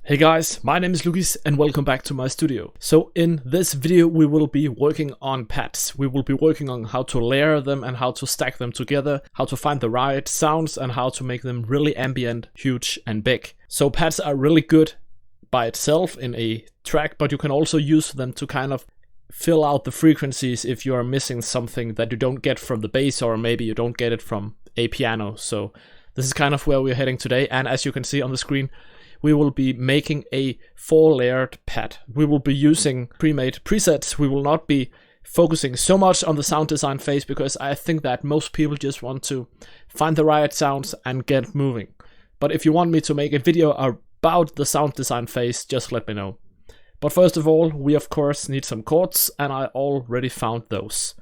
Hey guys, my name is Lucas and welcome back to my studio. So in this video we will be working on pads. We will be working on how to layer them and how to stack them together, how to find the right sounds and how to make them really ambient, huge and big. So pads are really good by itself in a track, but you can also use them to kind of fill out the frequencies if you are missing something that you don't get from the bass, or maybe you don't get it from a piano. So this is kind of where we're heading today, and as you can see on the screen, we will be making a 4-layered pad. We will be using pre-made presets. We will not be focusing so much on the sound design phase because I think that most people just want to find the right sounds and get moving. But if you want me to make a video about the sound design phase, just let me know. But first of all, we of course need some chords, and I already found those.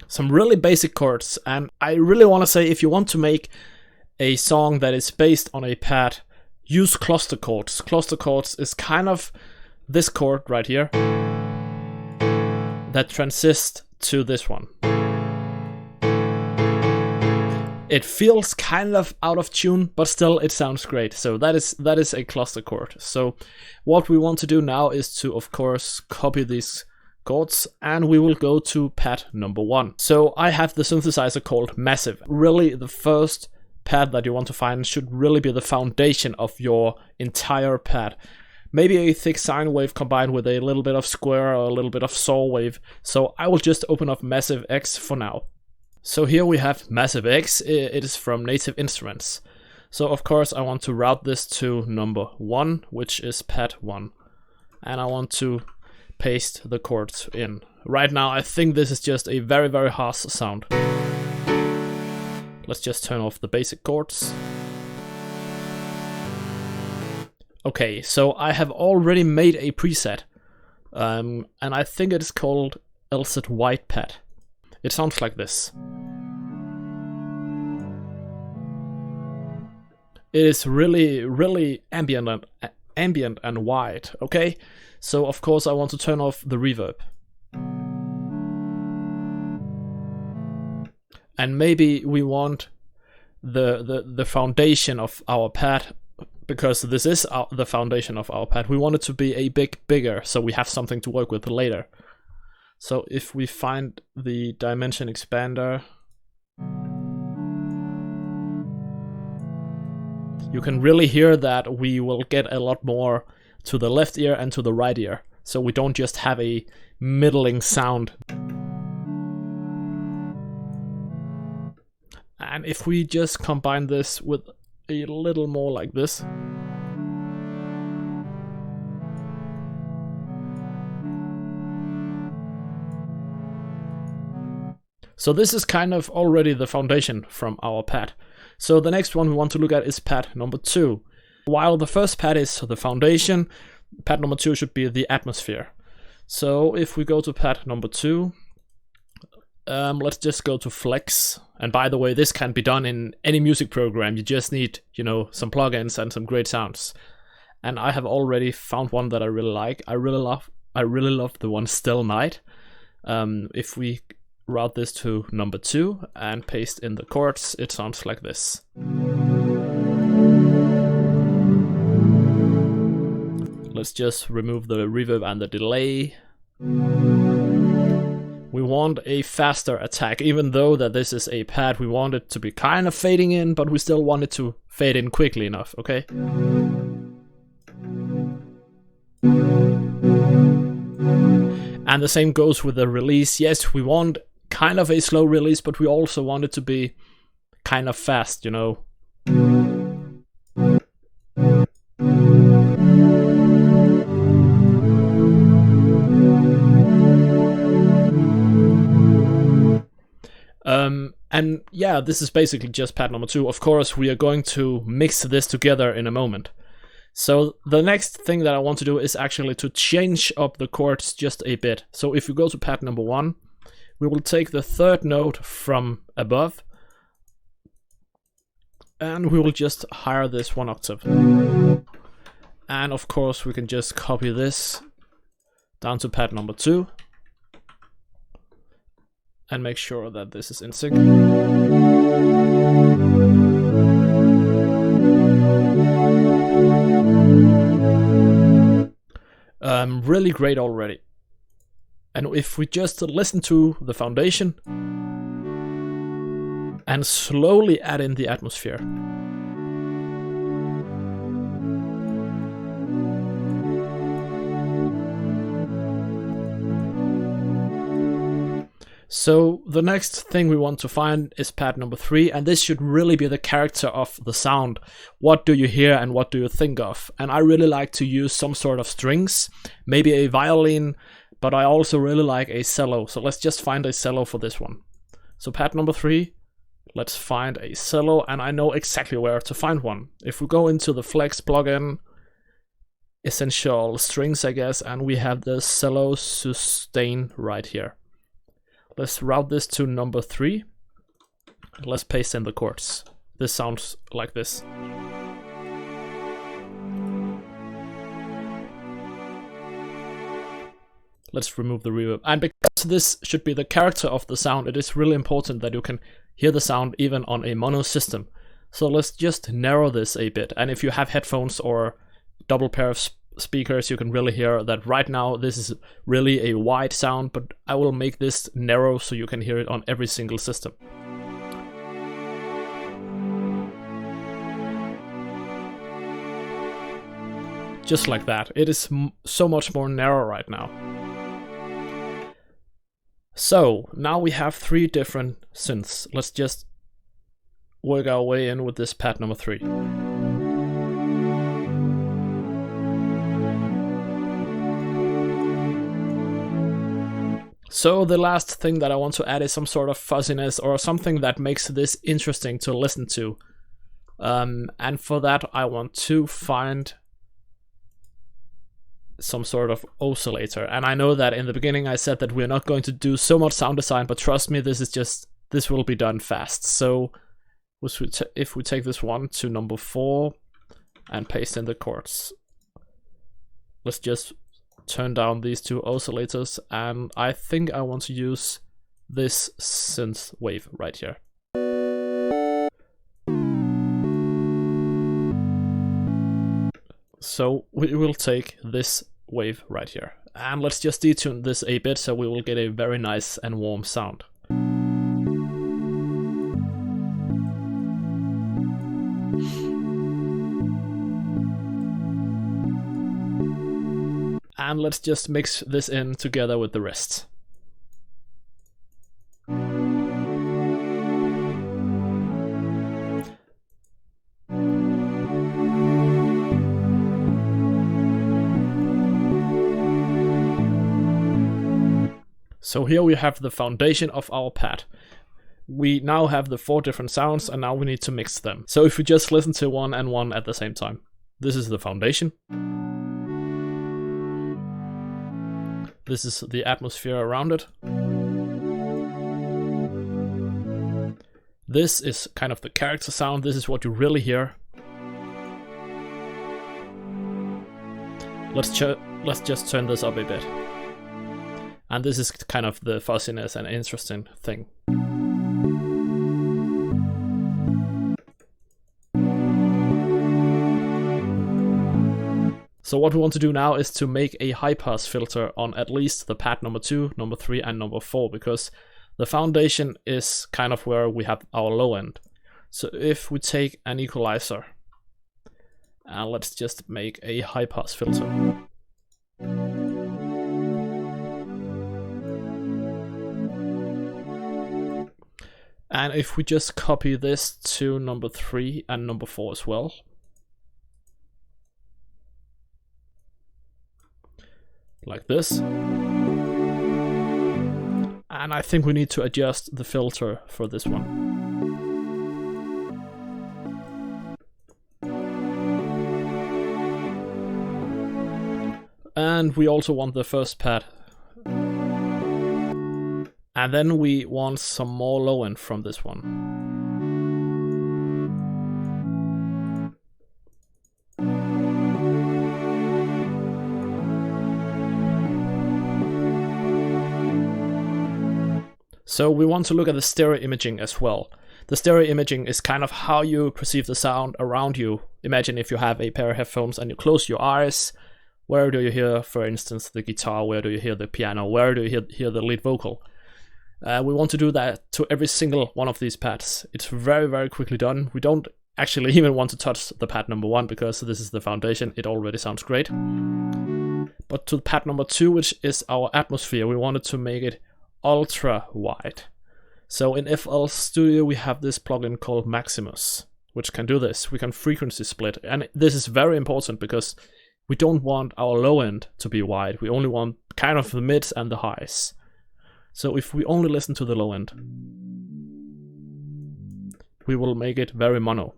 Some really basic chords, and I really want to say, if you want to make a song that is based on a pad, use cluster chords. Cluster chords is kind of this chord right here that transits to this one. It feels kind of out of tune, but still it sounds great. So that is a cluster chord. So what we want to do now is to, of course, copy these chords, and we will go to pad number 1. So I have the synthesizer called Massive. Really, the first pad that you want to find should really be the foundation of your entire pad. Maybe a thick sine wave combined with a little bit of square or a little bit of saw wave. So I will just open up Massive X for now. So here we have Massive X. It is from Native Instruments. So of course I want to route this to number 1, which is pad 1. And I want to paste the chords in. Right now I think this is just a very, very harsh sound. Let's just turn off the basic chords. Okay, so I have already made a preset, and I think it is called LZ White Pad. It sounds like this. It is really, really ambient and wide, okay? So of course I want to turn off the reverb. And maybe we want the foundation of our pad, because this is the foundation of our pad. We want it to be a bit bigger so we have something to work with later. So if we find the dimension expander, you can really hear that we will get a lot more to the left ear and to the right ear, so we don't just have a middling sound. And if we just combine this with a little more like this, so this is kind of already the foundation from our pad. So the next one we want to look at is pad number 2. While the first pad is the foundation, pad number 2 should be the atmosphere. So if we go to pad number 2, let's just go to Flex. And by the way, this can be done in any music program. You just need, some plugins and some great sounds. And I have already found one that I really like. I really love the one Still Night. If we route this to number 2 and paste in the chords, it sounds like this. Let's just remove the reverb and the delay. We want a faster attack. Even though that this is a pad, we want it to be kind of fading in, but we still want it to fade in quickly enough, okay? And the same goes with the release. Yes, we want kind of a slow release, but we also want it to be kind of fast, And yeah, this is basically just pad number 2. Of course, we are going to mix this together in a moment. So the next thing that I want to do is actually to change up the chords just a bit. So if we go to pad number 1, we will take the 3rd note from above, and we will just higher this 1 octave. And of course, we can just copy this down to pad number 2. and make sure that this is in sync. Really great already. And if we just listen to the foundation and slowly add in the atmosphere. So the next thing we want to find is pad number 3, and this should really be the character of the sound. What do you hear and what do you think of? And I really like to use some sort of strings, maybe a violin, but I also really like a cello. So let's just find a cello for this one. So pad number 3, let's find a cello, and I know exactly where to find one. If we go into the Flex plugin, Essential Strings, I guess, and we have the cello sustain right here. Let's route this to number 3. Let's paste in the chords. This sounds like this. Let's remove the reverb. And because this should be the character of the sound, it is really important that you can hear the sound even on a mono system. So let's just narrow this a bit. And if you have headphones or double pair of speakers, you can really hear that right now this is really a wide sound, but I will make this narrow so you can hear it on every single system. Just like that. It is so much more narrow right now. So now we have 3 different synths. Let's just work our way in with this pad number 3. So the last thing that I want to add is some sort of fuzziness or something that makes this interesting to listen to. And for that I want to find some sort of oscillator. And I know that in the beginning I said that we're not going to do so much sound design, but trust me, this will be done fast. So if we take this one to number 4 and paste in the chords, let's just turn down these 2 oscillators, and I think I want to use this synth wave right here. So we will take this wave right here, and let's just detune this a bit so we will get a very nice and warm sound. And let's just mix this in together with the rest. So here we have the foundation of our pad. We now have the 4 different sounds, and now we need to mix them. So if we just listen to one and one at the same time. This is the foundation. This is the atmosphere around it. This is kind of the character sound. This is what you really hear. Let's just turn this up a bit. And this is kind of the fuzziness and interesting thing. So what we want to do now is to make a high pass filter on at least the pad number 2, number 3 and number 4, because the foundation is kind of where we have our low end. So if we take an equalizer and let's just make a high pass filter. And if we just copy this to number 3 and number 4 as well. Like this. And I think we need to adjust the filter for this one. And we also want the first pad. And then we want some more low end from this one. So we want to look at the stereo imaging as well. The stereo imaging is kind of how you perceive the sound around you. Imagine if you have a pair of headphones and you close your eyes. Where do you hear, for instance, the guitar? Where do you hear the piano? Where do you hear the lead vocal? We want to do that to every single one of these pads. It's very, very quickly done. We don't actually even want to touch the pad number 1 because this is the foundation. It already sounds great. But to pad number 2, which is our atmosphere, we wanted to make it ultra wide. So in FL Studio we have this plugin called Maximus, which can do this. We can frequency split, and this is very important because we don't want our low end to be wide. We only want kind of the mids and the highs. So if we only listen to the low end, we will make it very mono.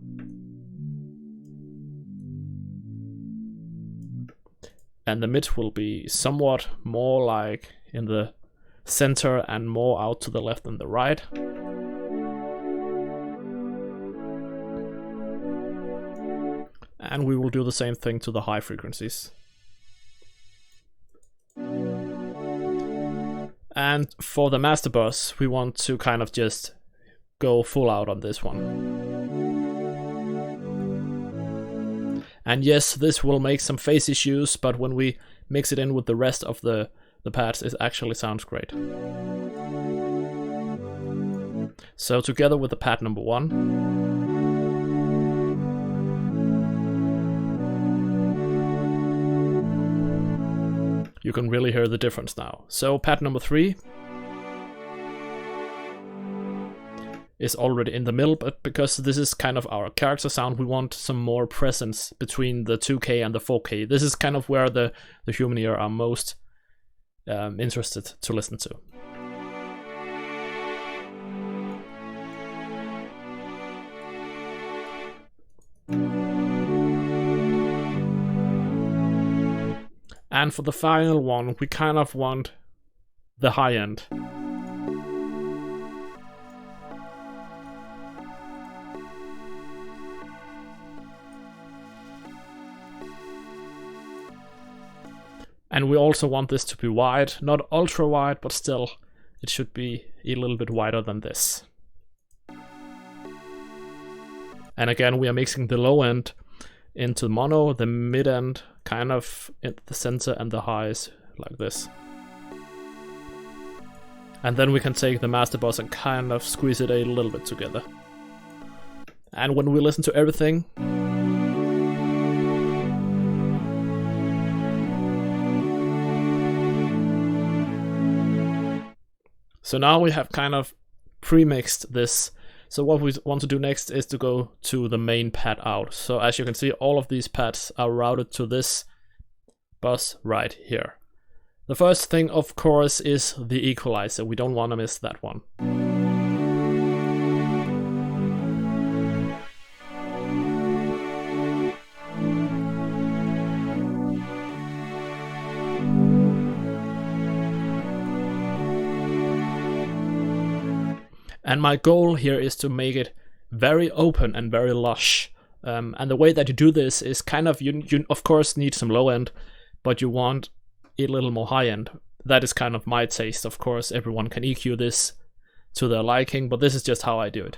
And the mid will be somewhat more like in the center and more out to the left and the right. And we will do the same thing to the high frequencies. And for the master bus, we want to kind of just go full out on this one. And yes, this will make some phase issues, but when we mix it in with the rest of the pads, it actually sounds great. So together with the pad number 1, you can really hear the difference now. So pad number 3 is already in the middle, but because this is kind of our character sound, we want some more presence between the 2K and the 4K. This is kind of where the human ear are most interested to listen to. And for the final one, we kind of want the high end. And we also want this to be wide, not ultra wide, but still it should be a little bit wider than this. And again, we are mixing the low end into mono, the mid end kind of in the center, and the highs like this. And then we can take the master bus and kind of squeeze it a little bit together. And when we listen to everything, so now we have kind of pre-mixed this. So what we want to do next is to go to the main pad out. So as you can see, all of these pads are routed to this bus right here. The first thing, of course, is the equalizer. We don't want to miss that one. And my goal here is to make it very open and very lush. And the way that you do this is kind of, you of course need some low end, but you want a little more high end. That is kind of my taste. Of course, everyone can EQ this to their liking, but this is just how I do it.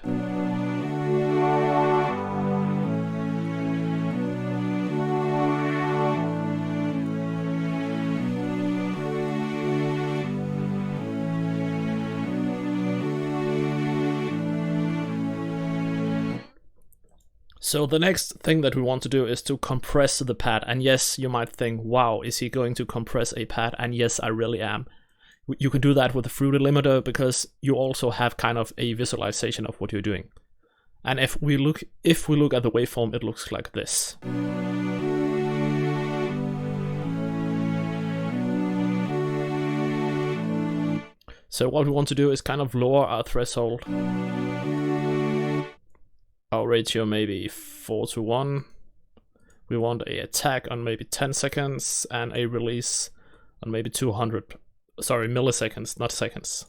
So the next thing that we want to do is to compress the pad. And yes, you might think, wow, is he going to compress a pad? And yes, I really am. You can do that with the Fruity limiter because you also have kind of a visualization of what you're doing. And if we look at the waveform, it looks like this. So what we want to do is kind of lower our threshold. Our ratio maybe 4:1. We want a attack on maybe 10 seconds and a release on maybe 200, sorry, milliseconds, not seconds.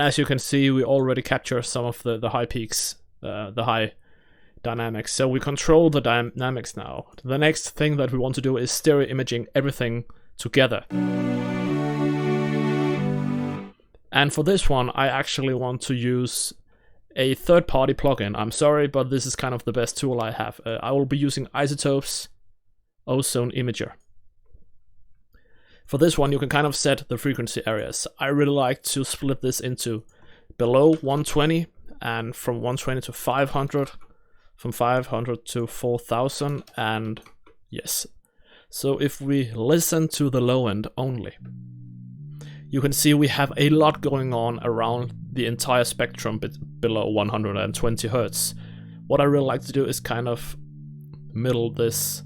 And as you can see, we already capture some of the high peaks, the high dynamics. So we control the dynamics now. The next thing that we want to do is stereo imaging everything together. And for this one, I actually want to use a third-party plugin. I'm sorry, but this is kind of the best tool I have. I will be using Izotope's Ozone Imager. For this one, you can kind of set the frequency areas. I really like to split this into below 120 and from 120 to 500, from 500 to 4000, and yes. So if we listen to the low end only, you can see we have a lot going on around the entire spectrum below 120 Hertz. What I really like to do is kind of middle this.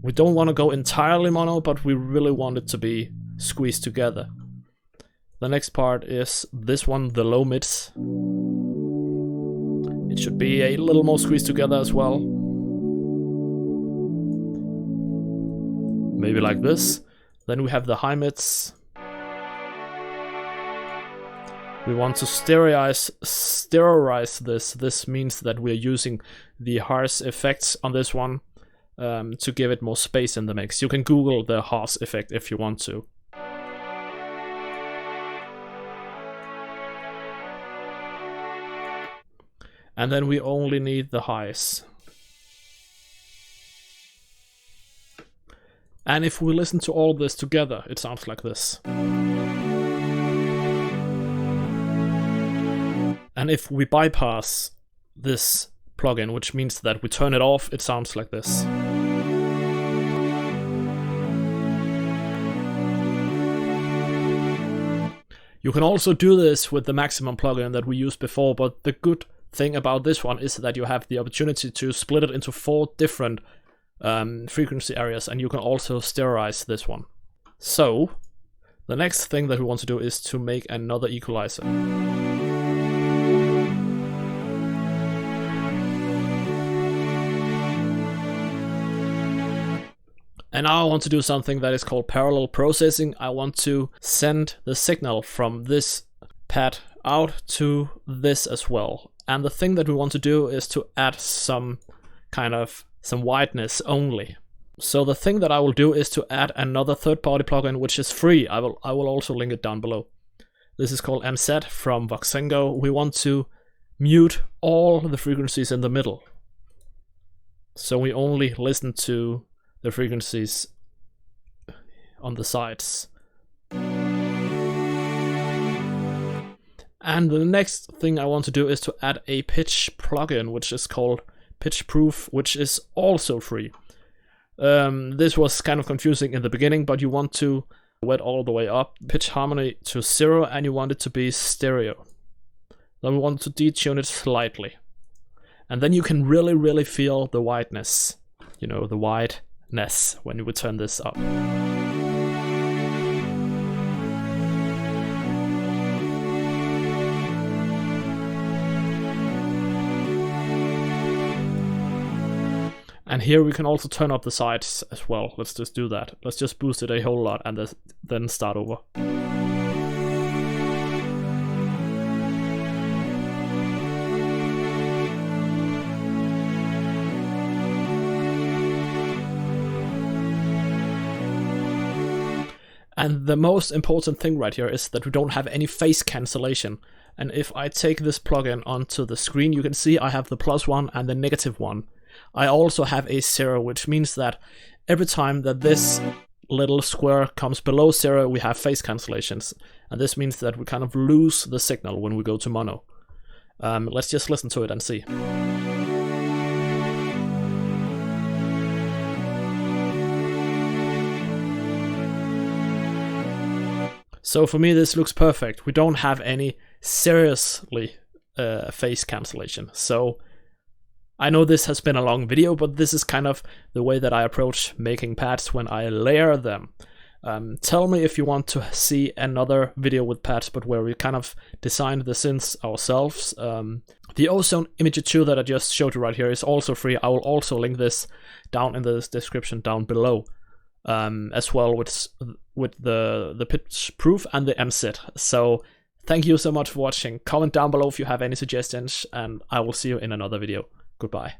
We don't want to go entirely mono, but we really want it to be squeezed together. The next part is this one, the low mids. It should be a little more squeezed together as well. Maybe like this. Then we have the high mids. We want to sterilize this. This means that we are using the harsh effects on this one to give it more space in the mix. You can Google the harsh effect if you want to. And then we only need the highs. And if we listen to all this together, it sounds like this. And if we bypass this plugin, which means that we turn it off, it sounds like this. You can also do this with the maximum plugin that we used before, but the good thing about this one is that you have the opportunity to split it into 4 different frequency areas, and you can also sterilize this one. So the next thing that we want to do is to make another equalizer. And now I want to do something that is called parallel processing. I want to send the signal from this pad out to this as well. And the thing that we want to do is to add some whiteness only. So the thing that I will do is to add another third-party plugin, which is free. I will also link it down below. This is called MZ from Voxengo. We want to mute all the frequencies in the middle. So we only listen to the frequencies on the sides. And the next thing I want to do is to add a pitch plugin, which is called Pitch Proof, which is also free. This was kind of confusing in the beginning, but you want to wet all the way up, pitch harmony to 0, and you want it to be stereo. Then we want to detune it slightly. And then you can really feel the whiteness, you know, the whiteness when you would turn this up. And here we can also turn up the sides as well. Let's just do that. Let's just boost it a whole lot and then start over. And the most important thing right here is that we don't have any phase cancellation. And if I take this plugin onto the screen, you can see I have the +1 and the -1. I also have a 0, which means that every time that this little square comes below 0, we have phase cancellations. And this means that we kind of lose the signal when we go to mono. Let's just listen to it and see. So for me this looks perfect. We don't have any seriously phase cancellation. So I know this has been a long video, but this is kind of the way that I approach making pads when I layer them. Tell me if you want to see another video with pads, but where we kind of designed the synths ourselves. The Ozone Imager 2 that I just showed you right here is also free. I will also link this down in the description down below, as well with the pitch proof and the MZ. So Thank you so much for watching. Comment down below if you have any suggestions, and I will see you in another video. Goodbye.